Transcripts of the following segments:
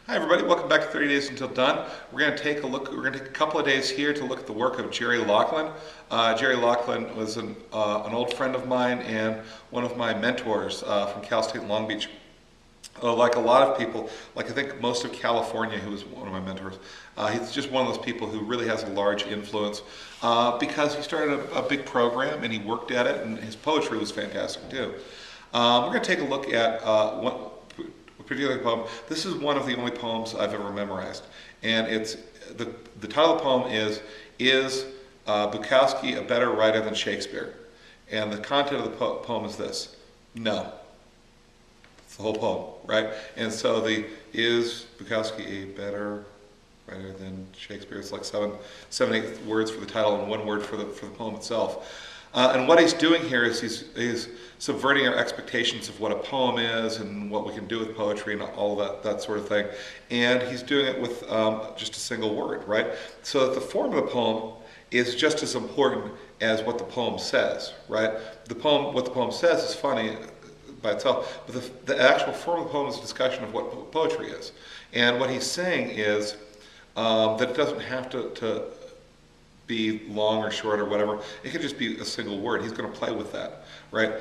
Hi everybody, welcome back to 30 Days Until Done. We're going to take a couple of days here to look at the work of Jerry Loughlin. Jerry Loughlin was an old friend of mine and one of my mentors from Cal State Long Beach. Like a lot of people, like I think most of California, who was one of my mentors, he's just one of those people who really has a large influence because he started a big program and he worked at it, and his poetry was fantastic too. We're going to take a look at a particular poem. This is one of the only poems I've ever memorized, and it's the title of the poem is Bukowski a better writer than Shakespeare? And the content of the poem is this: no. It's the whole poem, right? And so is Bukowski a better writer than Shakespeare? It's like seven, 8 words for the title and 1 word for the poem itself. And what he's doing here is he's subverting our expectations of what a poem is and what we can do with poetry and all that sort of thing. And he's doing it with just a single word, right? So that the form of the poem is just as important as what the poem says, right? What the poem says is funny by itself, but the actual form of the poem is a discussion of what poetry is. And what he's saying is that it doesn't have to be long or short or whatever. It could just be a single word. He's going to play with that, right?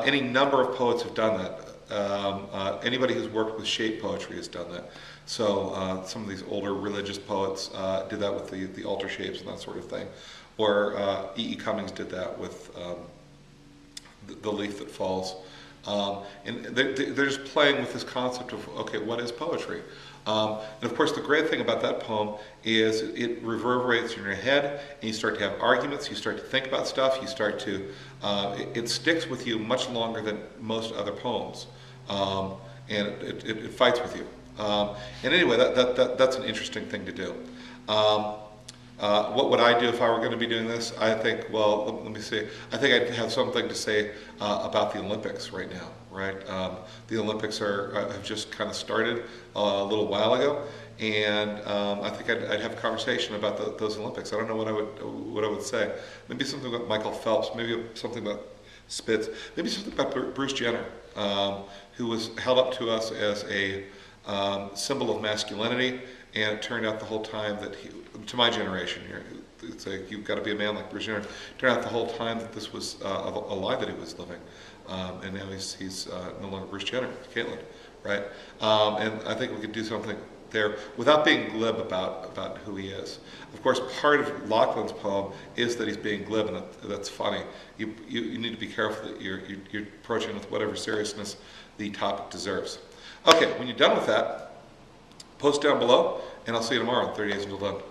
Any number of poets have done that. Anybody who's worked with shape poetry has done that. So some of these older religious poets did that with the altar shapes and that sort of thing. Or E. E. Cummings did that with the leaf that falls. And they're just playing with this concept of, okay, what is poetry? And of course, the great thing about that poem is it reverberates in your head, and you start to have arguments, you start to think about stuff, you start to, it sticks with you much longer than most other poems, and it fights with you. And anyway, that's an interesting thing to do. What would I do if I were going to be doing this? I think, well, let me see. I think I'd have something to say about the Olympics right now, right? The Olympics have just kind of started a little while ago, and I think I'd have a conversation about those Olympics. I don't know what I would say. Maybe something about Michael Phelps. Maybe something about Spitz. Maybe something about Bruce Jenner, who was held up to us as a symbol of masculinity. And it turned out the whole time that to my generation here, it's like, you've got to be a man like Bruce Jenner. It turned out the whole time that this was a lie that he was living. And now he's no longer Bruce Jenner, Caitlin, right? And I think we could do something there without being glib about who he is. Of course, part of Loughlin's poem is that he's being glib, and that's funny. You need to be careful that you're approaching with whatever seriousness the topic deserves. Okay, when you're done with that, post down below, and I'll see you tomorrow on 30 Days Until Done.